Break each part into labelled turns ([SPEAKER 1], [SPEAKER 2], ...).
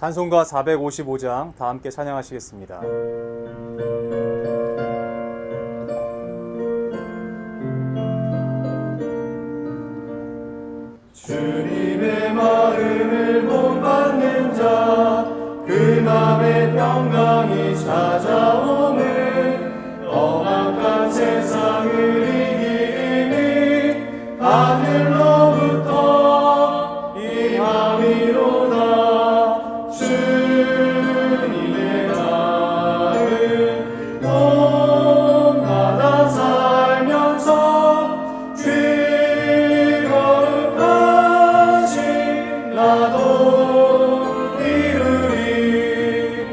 [SPEAKER 1] 찬송가 455장 다 함께 찬양하시겠습니다.
[SPEAKER 2] 주님의 마음을 본받는 자, 그 맘에 평강이 찾아오는 험악한 세상을 이기는 하늘로부터 임함이로다. 주님의 마음 온받아 살면서 귀 거룩하신 나도 이루리.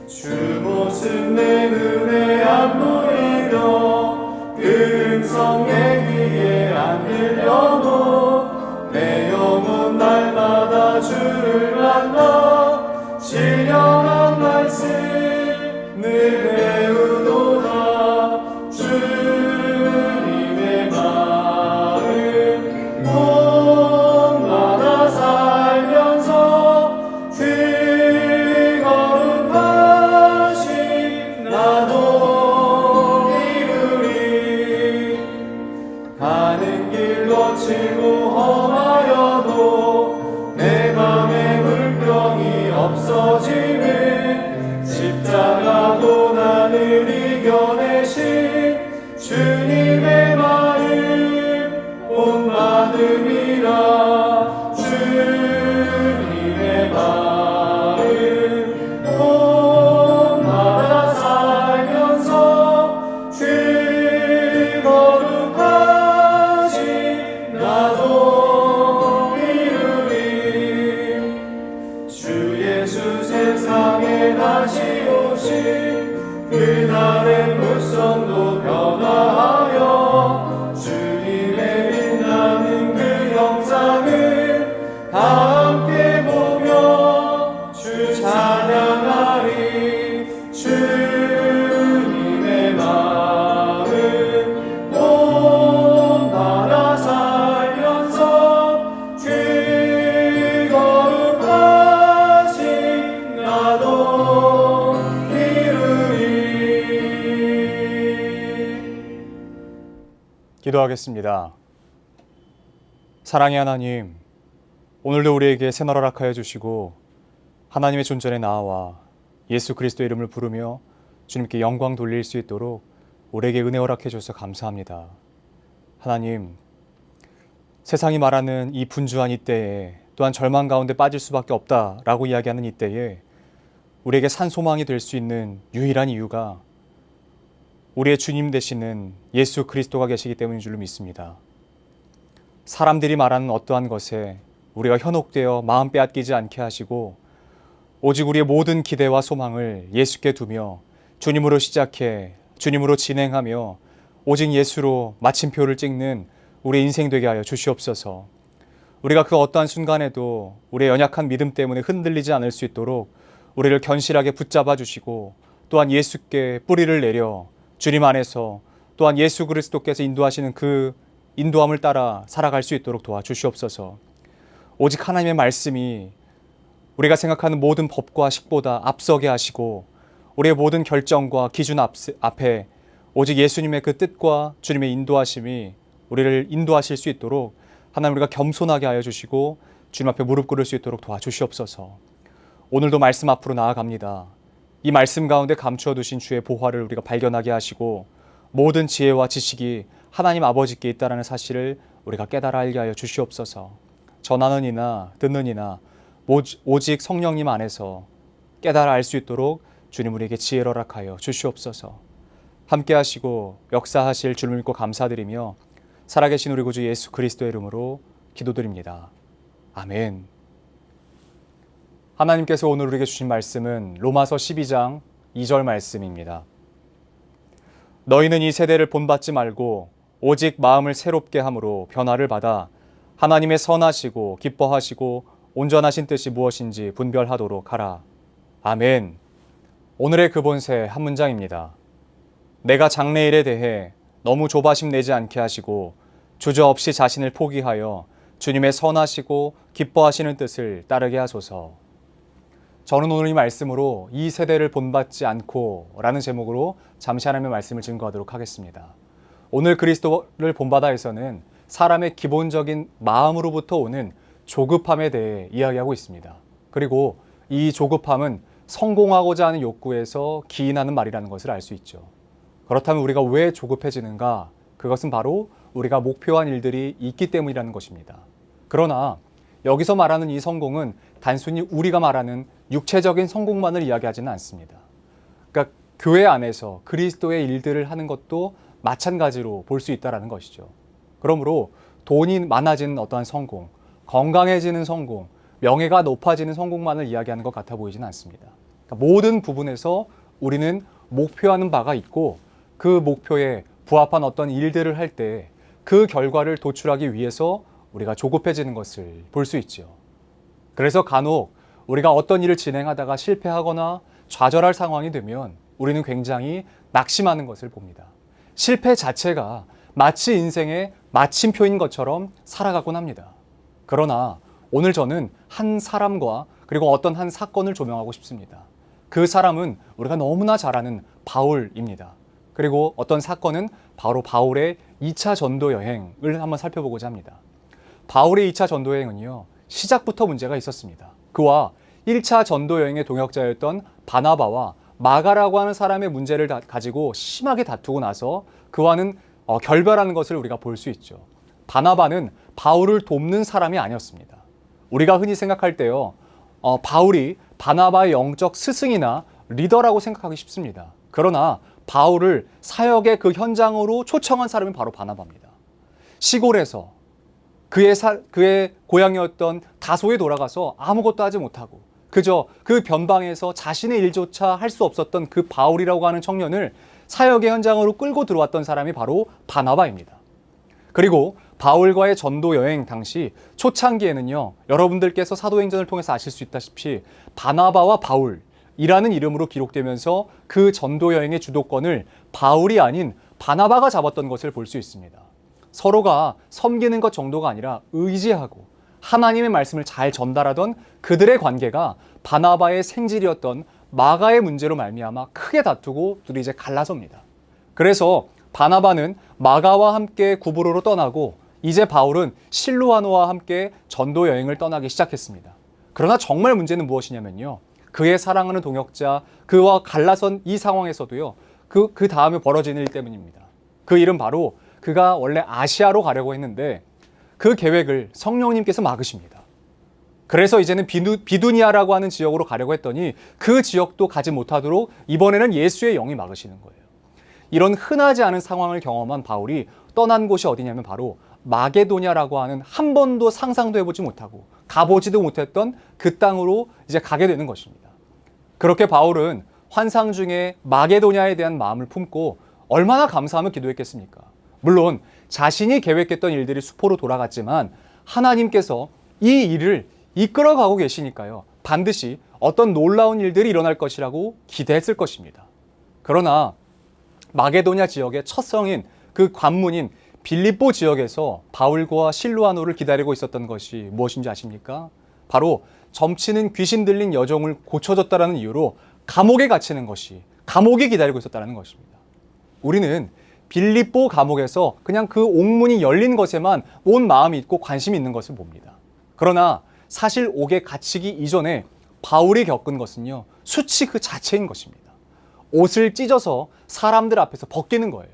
[SPEAKER 2] 주 모습 내 눈에 안 보이며 그 음성 내 귀에 안 들려도 내 영혼 날마다 주를 만나 신령한 말씀 늘 배우노라. 주님의 마음 온받아 살면서 귀 거룩하신 나도 이루리. 가는 길 거칠고 험하여도 내 맘에 불평이 없어지는 십자가 고난을 이겨내신 주님의 마음 본받음이라. 주님의 마음 온받아 살면서 귀 거룩하신 나도 이루리. 주 예수 세상에 다시 오신 그날의 물성도 변화하여 주님의 빛나는 그 형상을 다 함께 보며 주 찬양하리. 주님의 마음 온받아 살면서 귀 거룩하신 나도 이루리.
[SPEAKER 1] 기도하겠습니다. 사랑의 하나님, 오늘도 우리에게 새날 허락하여 주시고 하나님의 존전에 나아와 예수 그리스도의 이름을 부르며 주님께 영광 돌릴 수 있도록 우리에게 은혜 허락해 주셔서 감사합니다. 하나님, 세상이 말하는 이 분주한 이때에, 또한 절망 가운데 빠질 수밖에 없다라고 이야기하는 이때에 우리에게 산소망이 될 수 있는 유일한 이유가 우리의 주님 되시는 예수 그리스도가 계시기 때문인 줄로 믿습니다. 사람들이 말하는 어떠한 것에 우리가 현혹되어 마음 빼앗기지 않게 하시고 오직 우리의 모든 기대와 소망을 예수께 두며 주님으로 시작해 주님으로 진행하며 오직 예수로 마침표를 찍는 우리의 인생 되게 하여 주시옵소서. 우리가 그 어떠한 순간에도 우리의 연약한 믿음 때문에 흔들리지 않을 수 있도록 우리를 견실하게 붙잡아 주시고 또한 예수께 뿌리를 내려 주님 안에서 또한 예수 그리스도께서 인도하시는 그 인도함을 따라 살아갈 수 있도록 도와주시옵소서. 오직 하나님의 말씀이 우리가 생각하는 모든 법과 식보다 앞서게 하시고 우리의 모든 결정과 기준 앞에 오직 예수님의 그 뜻과 주님의 인도하심이 우리를 인도하실 수 있도록 하나님 우리가 겸손하게 하여 주시고 주님 앞에 무릎 꿇을 수 있도록 도와주시옵소서. 오늘도 말씀 앞으로 나아갑니다. 이 말씀 가운데 감추어 두신 주의 보화를 우리가 발견하게 하시고 모든 지혜와 지식이 하나님 아버지께 있다라는 사실을 우리가 깨달아 알게 하여 주시옵소서. 전하는 이나 듣는 이나 오직 성령님 안에서 깨달아 알 수 있도록 주님 우리에게 지혜를 허락하여 주시옵소서. 함께 하시고 역사하실 주를 믿고 감사드리며 살아계신 우리 구주 예수 그리스도의 이름으로 기도드립니다. 아멘. 하나님께서 오늘 우리에게 주신 말씀은 로마서 12장 2절 말씀입니다. 너희는 이 세대를 본받지 말고 오직 마음을 새롭게 함으로 변화를 받아 하나님의 선하시고 기뻐하시고 온전하신 뜻이 무엇인지 분별하도록 하라. 아멘. 오늘의 그 본세 한 문장입니다. 내가 장래일에 대해 너무 조바심 내지 않게 하시고 주저없이 자신을 포기하여 주님의 선하시고 기뻐하시는 뜻을 따르게 하소서. 저는 오늘 이 말씀으로 이 세대를 본받지 않고 라는 제목으로 잠시 하나님의 말씀을 증거하도록 하겠습니다. 오늘 그리스도를 본받아에서는 사람의 기본적인 마음으로부터 오는 조급함에 대해 이야기하고 있습니다. 그리고 이 조급함은 성공하고자 하는 욕구에서 기인하는 말이라는 것을 알 수 있죠. 그렇다면 우리가 왜 조급해지는가? 그것은 바로 우리가 목표한 일들이 있기 때문이라는 것입니다. 그러나 여기서 말하는 이 성공은 단순히 우리가 말하는 육체적인 성공만을 이야기하지는 않습니다. 그러니까 교회 안에서 그리스도의 일들을 하는 것도 마찬가지로 볼 수 있다는 것이죠. 그러므로 돈이 많아지는 어떠한 성공, 건강해지는 성공, 명예가 높아지는 성공만을 이야기하는 것 같아 보이지는 않습니다. 그러니까 모든 부분에서 우리는 목표하는 바가 있고 그 목표에 부합한 어떤 일들을 할 때 그 결과를 도출하기 위해서 우리가 조급해지는 것을 볼 수 있죠. 그래서 간혹 우리가 어떤 일을 진행하다가 실패하거나 좌절할 상황이 되면 우리는 굉장히 낙심하는 것을 봅니다. 실패 자체가 마치 인생의 마침표인 것처럼 살아가곤 합니다. 그러나 오늘 저는 한 사람과 그리고 어떤 한 사건을 조명하고 싶습니다. 그 사람은 우리가 너무나 잘 아는 바울입니다. 그리고 어떤 사건은 바로 바울의 2차 전도 여행을 한번 살펴보고자 합니다. 바울의 2차 전도 여행은요, 시작부터 문제가 있었습니다. 그와 1차 전도 여행의 동역자였던 바나바와 마가라고 하는 사람의 문제를 가지고 심하게 다투고 나서 그와는 결별하는 것을 우리가 볼 수 있죠. 바나바는 바울을 돕는 사람이 아니었습니다. 우리가 흔히 생각할 때요, 바울이 바나바의 영적 스승이나 리더라고 생각하기 쉽습니다. 그러나 바울을 사역의 그 현장으로 초청한 사람이 바로 바나바입니다. 시골에서 그의 고향이었던 다소에 돌아가서 아무것도 하지 못하고 그저 그 변방에서 자신의 일조차 할 수 없었던 그 바울이라고 하는 청년을 사역의 현장으로 끌고 들어왔던 사람이 바로 바나바입니다. 그리고 바울과의 전도 여행 당시 초창기에는요, 여러분들께서 사도행전을 통해서 아실 수 있다시피 바나바와 바울이라는 이름으로 기록되면서 그 전도 여행의 주도권을 바울이 아닌 바나바가 잡았던 것을 볼 수 있습니다. 서로가 섬기는 것 정도가 아니라 의지하고 하나님의 말씀을 잘 전달하던 그들의 관계가 바나바의 생질이었던 마가의 문제로 말미암아 크게 다투고 둘이 이제 갈라섭니다. 그래서 바나바는 마가와 함께 구브로로 떠나고 이제 바울은 실루아노와 함께 전도 여행을 떠나기 시작했습니다. 그러나 정말 문제는 무엇이냐면요, 그의 사랑하는 동역자 그와 갈라선 이 상황에서도요, 그 다음에 벌어지는 일 때문입니다. 그 일은 바로 그가 원래 아시아로 가려고 했는데 그 계획을 성령님께서 막으십니다. 그래서 이제는 비두니아라고 하는 지역으로 가려고 했더니 그 지역도 가지 못하도록 이번에는 예수의 영이 막으시는 거예요. 이런 흔하지 않은 상황을 경험한 바울이 떠난 곳이 어디냐면 바로 마게도냐라고 하는 한 번도 상상도 해보지 못하고 가보지도 못했던 그 땅으로 이제 가게 되는 것입니다. 그렇게 바울은 환상 중에 마게도냐에 대한 마음을 품고 얼마나 감사하며 기도했겠습니까? 물론 자신이 계획했던 일들이 수포로 돌아갔지만 하나님께서 이 일을 이끌어가고 계시니까요, 반드시 어떤 놀라운 일들이 일어날 것이라고 기대했을 것입니다. 그러나 마게도냐 지역의 첫 성인 그 관문인 빌립보 지역에서 바울과 실루아노를 기다리고 있었던 것이 무엇인지 아십니까? 바로 점치는 귀신 들린 여종을 고쳐줬다는 이유로 감옥에 갇히는 것이, 감옥이 기다리고 있었다는 것입니다. 우리는 빌립보 감옥에서 그냥 그 옥문이 열린 것에만 온 마음이 있고 관심이 있는 것을 봅니다. 그러나 사실 옥에 갇히기 이전에 바울이 겪은 것은요, 수치 그 자체인 것입니다. 옷을 찢어서 사람들 앞에서 벗기는 거예요.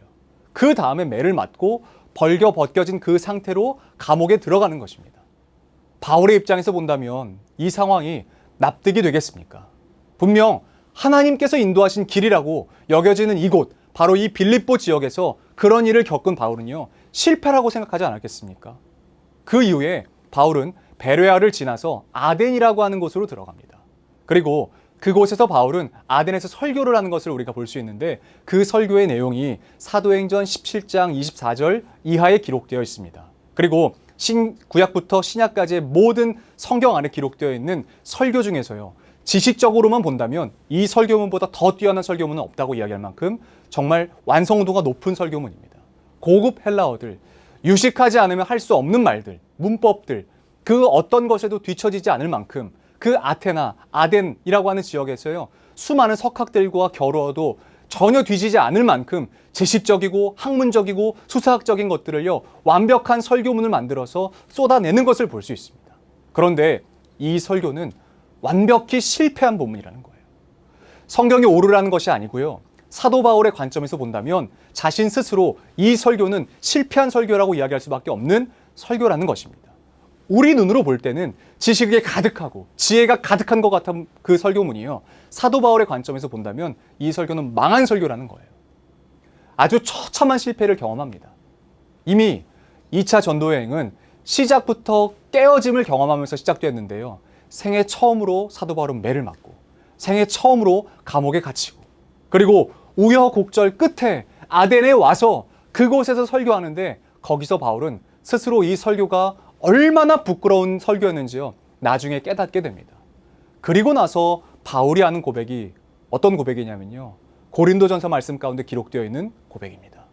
[SPEAKER 1] 그 다음에 매를 맞고 벗겨진 그 상태로 감옥에 들어가는 것입니다. 바울의 입장에서 본다면 이 상황이 납득이 되겠습니까? 분명 하나님께서 인도하신 길이라고 여겨지는 이곳, 바로 이 빌립보 지역에서 그런 일을 겪은 바울은요, 실패라고 생각하지 않았겠습니까? 그 이후에 바울은 베레아를 지나서 아덴이라고 하는 곳으로 들어갑니다. 그리고 그곳에서 바울은 아덴에서 설교를 하는 것을 우리가 볼 수 있는데 그 설교의 내용이 사도행전 17장 24절 이하에 기록되어 있습니다. 그리고 구약부터 신약까지의 모든 성경 안에 기록되어 있는 설교 중에서요, 지식적으로만 본다면 이 설교문보다 더 뛰어난 설교문은 없다고 이야기할 만큼 정말 완성도가 높은 설교문입니다. 고급 헬라어들, 유식하지 않으면 할 수 없는 말들, 문법들, 그 어떤 것에도 뒤처지지 않을 만큼 그 아테나, 아덴이라고 하는 지역에서요, 수많은 석학들과 겨루어도 전혀 뒤지지 않을 만큼 지식적이고 학문적이고 수사학적인 것들을요, 완벽한 설교문을 만들어서 쏟아내는 것을 볼 수 있습니다. 그런데 이 설교는 완벽히 실패한 본문이라는 거예요. 성경이 오르라는 것이 아니고요, 사도 바울의 관점에서 본다면 자신 스스로 이 설교는 실패한 설교라고 이야기할 수밖에 없는 설교라는 것입니다. 우리 눈으로 볼 때는 지식에 가득하고 지혜가 가득한 것 같은 그 설교문이요, 사도 바울의 관점에서 본다면 이 설교는 망한 설교라는 거예요. 아주 처참한 실패를 경험합니다. 이미 2차 전도여행은 시작부터 깨어짐을 경험하면서 시작되었는데요, 생애 처음으로 사도 바울은 매를 맞고 생애 처음으로 감옥에 갇히고, 그리고 우여곡절 끝에 아덴에 와서 그곳에서 설교하는데, 거기서 바울은 스스로 이 설교가 얼마나 부끄러운 설교였는지요, 나중에 깨닫게 됩니다. 그리고 나서 바울이 하는 고백이 어떤 고백이냐면요, 고린도전서 말씀 가운데 기록되어 있는 고백입니다.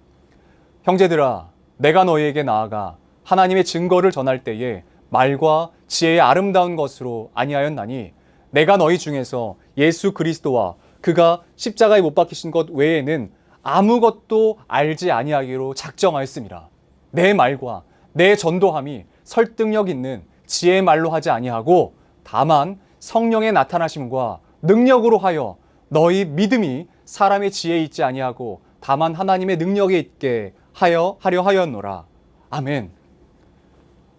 [SPEAKER 1] 형제들아, 내가 너희에게 나아가 하나님의 증거를 전할 때에 말과 지혜의 아름다운 것으로 아니하였나니, 내가 너희 중에서 예수 그리스도와 그가 십자가에 못 박히신 것 외에는 아무것도 알지 아니하기로 작정하였음이라. 내 말과 내 전도함이 설득력 있는 지혜의 말로 하지 아니하고 다만 성령의 나타나심과 능력으로 하여 너희 믿음이 사람의 지혜에 있지 아니하고 다만 하나님의 능력에 있게 하려 하였노라. 아멘.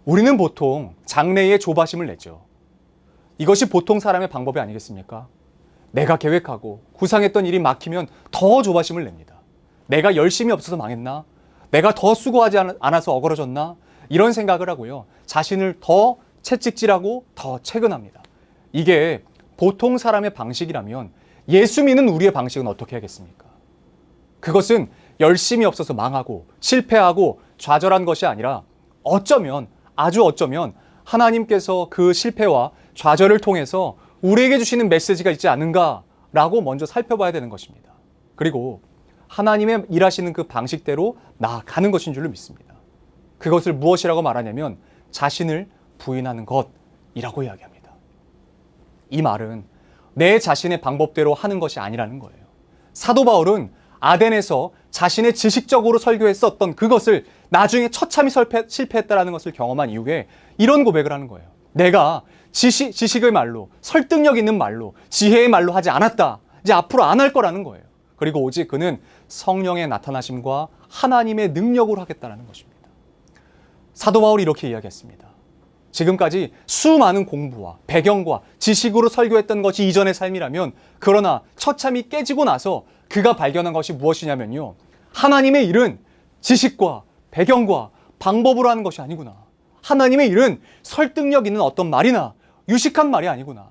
[SPEAKER 1] 우리는 보통 장래에 조바심을 내죠. 이것이 보통 사람의 방법이 아니겠습니까? 내가 계획하고 구상했던 일이 막히면 더 조바심을 냅니다. 내가 열심히 없어서 망했나? 내가 더 수고하지 않아서 어그러졌나? 이런 생각을 하고요, 자신을 더 채찍질하고 더 채근합니다. 이게 보통 사람의 방식이라면 예수 믿는 우리의 방식은 어떻게 하겠습니까? 그것은 열심히 없어서 망하고 실패하고 좌절한 것이 아니라 어쩌면, 아주 어쩌면 하나님께서 그 실패와 좌절을 통해서 우리에게 주시는 메시지가 있지 않은가라고 먼저 살펴봐야 되는 것입니다. 그리고 하나님의 일하시는 그 방식대로 나아가는 것인 줄로 믿습니다. 그것을 무엇이라고 말하냐면 자신을 부인하는 것이라고 이야기합니다. 이 말은 내 자신의 방법대로 하는 것이 아니라는 거예요. 사도 바울은 아덴에서 자신의 지식적으로 설교했었던 그것을 나중에 처참히 실패했다는 것을 경험한 이후에 이런 고백을 하는 거예요. 내가 지식의 말로, 설득력 있는 말로, 지혜의 말로 하지 않았다. 이제 앞으로 안 할 거라는 거예요. 그리고 오직 그는 성령의 나타나심과 하나님의 능력으로 하겠다는 것입니다. 사도 바울이 이렇게 이야기했습니다. 지금까지 수많은 공부와 배경과 지식으로 설교했던 것이 이전의 삶이라면, 그러나 처참히 깨지고 나서 그가 발견한 것이 무엇이냐면요, 하나님의 일은 지식과 배경과 방법으로 하는 것이 아니구나. 하나님의 일은 설득력 있는 어떤 말이나 유식한 말이 아니구나.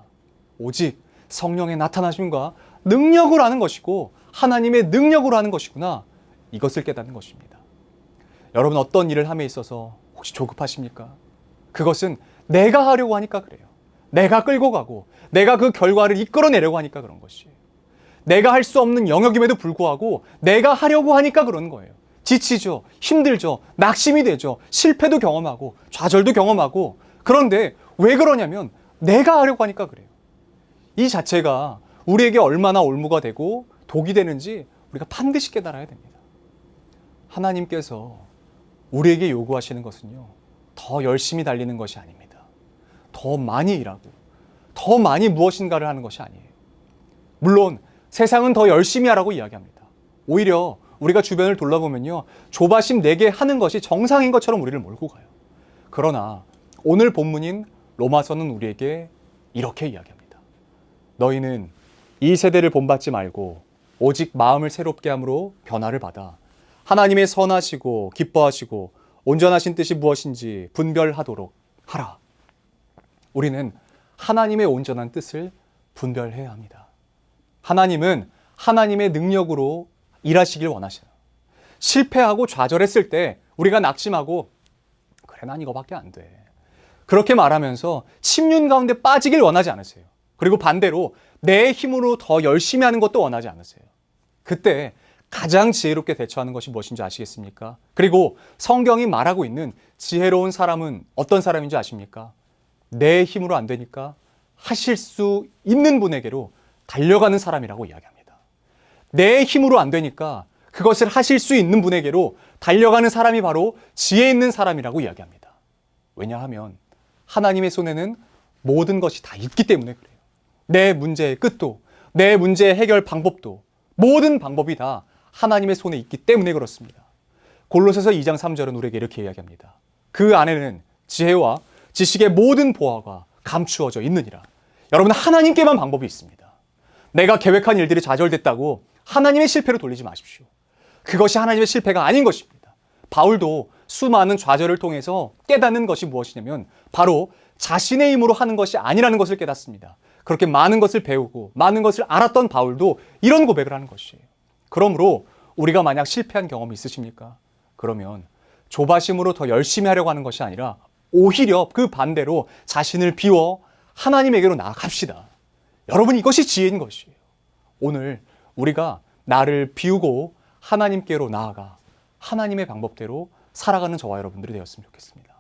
[SPEAKER 1] 오직 성령의 나타나심과 능력으로 하는 것이고 하나님의 능력으로 하는 것이구나. 이것을 깨닫는 것입니다. 여러분, 어떤 일을 함에 있어서 혹시 조급하십니까? 그것은 내가 하려고 하니까 그래요. 내가 끌고 가고 내가 그 결과를 이끌어내려고 하니까 그런 것이에요. 내가 할 수 없는 영역임에도 불구하고 내가 하려고 하니까 그런 거예요. 지치죠. 힘들죠. 낙심이 되죠. 실패도 경험하고 좌절도 경험하고. 그런데 왜 그러냐면 내가 하려고 하니까 그래요. 이 자체가 우리에게 얼마나 올무가 되고 독이 되는지 우리가 반드시 깨달아야 됩니다. 하나님께서 우리에게 요구하시는 것은요, 더 열심히 달리는 것이 아닙니다. 더 많이 일하고 더 많이 무엇인가를 하는 것이 아니에요. 물론 세상은 더 열심히 하라고 이야기합니다. 오히려 우리가 주변을 둘러보면요, 조바심 내게 하는 것이 정상인 것처럼 우리를 몰고 가요. 그러나 오늘 본문인 로마서는 우리에게 이렇게 이야기합니다. 너희는 이 세대를 본받지 말고 오직 마음을 새롭게 함으로 변화를 받아 하나님의 선하시고 기뻐하시고 온전하신 뜻이 무엇인지 분별하도록 하라. 우리는 하나님의 온전한 뜻을 분별해야 합니다. 하나님은 하나님의 능력으로 일하시길 원하셔요. 실패하고 좌절했을 때 우리가 낙심하고 그래, 난 이거밖에 안 돼, 그렇게 말하면서 침륜 가운데 빠지길 원하지 않으세요. 그리고 반대로 내 힘으로 더 열심히 하는 것도 원하지 않으세요. 그때 가장 지혜롭게 대처하는 것이 무엇인지 아시겠습니까? 그리고 성경이 말하고 있는 지혜로운 사람은 어떤 사람인지 아십니까? 내 힘으로 안 되니까 하실 수 있는 분에게로 달려가는 사람이라고 이야기합니다. 내 힘으로 안 되니까 그것을 하실 수 있는 분에게로 달려가는 사람이 바로 지혜 있는 사람이라고 이야기합니다. 왜냐하면 하나님의 손에는 모든 것이 다 있기 때문에 그래요. 내 문제의 끝도, 내 문제의 해결 방법도, 모든 방법이 다 하나님의 손에 있기 때문에 그렇습니다. 골로새서 2장 3절은 우리에게 이렇게 이야기합니다. 그 안에는 지혜와 지식의 모든 보화가 감추어져 있느니라. 여러분, 하나님께만 방법이 있습니다. 내가 계획한 일들이 좌절됐다고 하나님의 실패로 돌리지 마십시오. 그것이 하나님의 실패가 아닌 것입니다. 바울도 수많은 좌절을 통해서 깨닫는 것이 무엇이냐면 바로 자신의 힘으로 하는 것이 아니라는 것을 깨닫습니다. 그렇게 많은 것을 배우고 많은 것을 알았던 바울도 이런 고백을 하는 것이에요. 그러므로 우리가 만약 실패한 경험이 있으십니까? 그러면 조바심으로 더 열심히 하려고 하는 것이 아니라 오히려 그 반대로 자신을 비워 하나님에게로 나아갑시다. 여러분, 이것이 지혜인 것이에요. 오늘 우리가 나를 비우고 하나님께로 나아가 하나님의 방법대로 살아가는 저와 여러분들이 되었으면 좋겠습니다.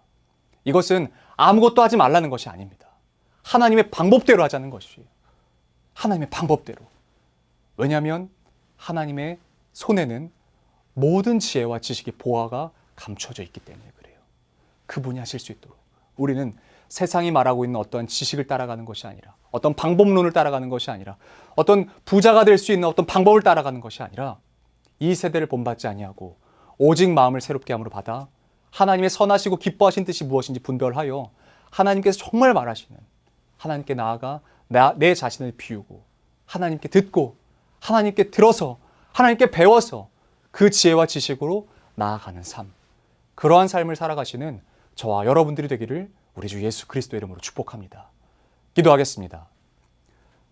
[SPEAKER 1] 이것은 아무것도 하지 말라는 것이 아닙니다. 하나님의 방법대로 하자는 것이에요. 하나님의 방법대로. 왜냐하면 하나님의 손에는 모든 지혜와 지식의 보화가 감춰져 있기 때문에 그래요. 그분이 하실 수 있도록 우리는 세상이 말하고 있는 어떤 지식을 따라가는 것이 아니라, 어떤 방법론을 따라가는 것이 아니라, 어떤 부자가 될 수 있는 어떤 방법을 따라가는 것이 아니라, 이 세대를 본받지 아니하고 오직 마음을 새롭게 함으로 받아 하나님의 선하시고 기뻐하신 뜻이 무엇인지 분별하여 하나님께서 정말 말하시는, 하나님께 나아가 내 자신을 비우고 하나님께 듣고 하나님께 들어서 하나님께 배워서 그 지혜와 지식으로 나아가는 삶, 그러한 삶을 살아가시는 저와 여러분들이 되기를 우리 주 예수 그리스도의 이름으로 축복합니다. 기도하겠습니다.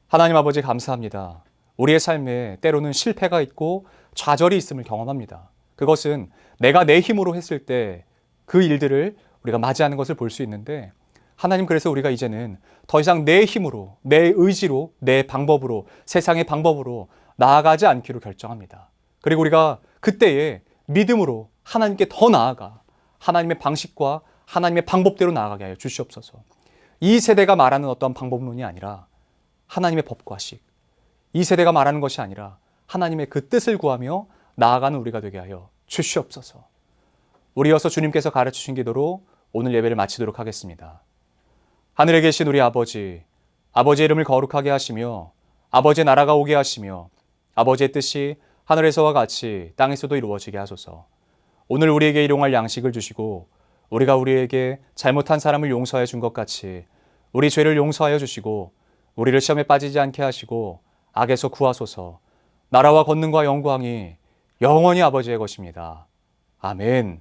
[SPEAKER 1] 하나님 아버지, 감사합니다. 우리의 삶에 때로는 실패가 있고 좌절이 있음을 경험합니다. 그것은 내가 내 힘으로 했을 때 그 일들을 우리가 맞이하는 것을 볼 수 있는데, 하나님, 그래서 우리가 이제는 더 이상 내 힘으로, 내 의지로, 내 방법으로, 세상의 방법으로 나아가지 않기로 결정합니다. 그리고 우리가 그때에 믿음으로 하나님께 더 나아가 하나님의 방식과 하나님의 방법대로 나아가게 하여 주시옵소서. 이 세대가 말하는 어떤 방법론이 아니라 하나님의 법과 식, 이 세대가 말하는 것이 아니라 하나님의 그 뜻을 구하며 나아가는 우리가 되게 하여 주시옵소서. 우리여서 주님께서 가르치신 기도로 오늘 예배를 마치도록 하겠습니다. 하늘에 계신 우리 아버지, 아버지의 이름을 거룩하게 하시며 아버지의 나라가 오게 하시며 아버지의 뜻이 하늘에서와 같이 땅에서도 이루어지게 하소서. 오늘 우리에게 일용할 양식을 주시고 우리가 우리에게 잘못한 사람을 용서하여 준 것 같이 우리 죄를 용서하여 주시고 우리를 시험에 빠지지 않게 하시고 악에서 구하소서. 나라와 권능과 영광이 영원히 아버지의 것입니다. 아멘.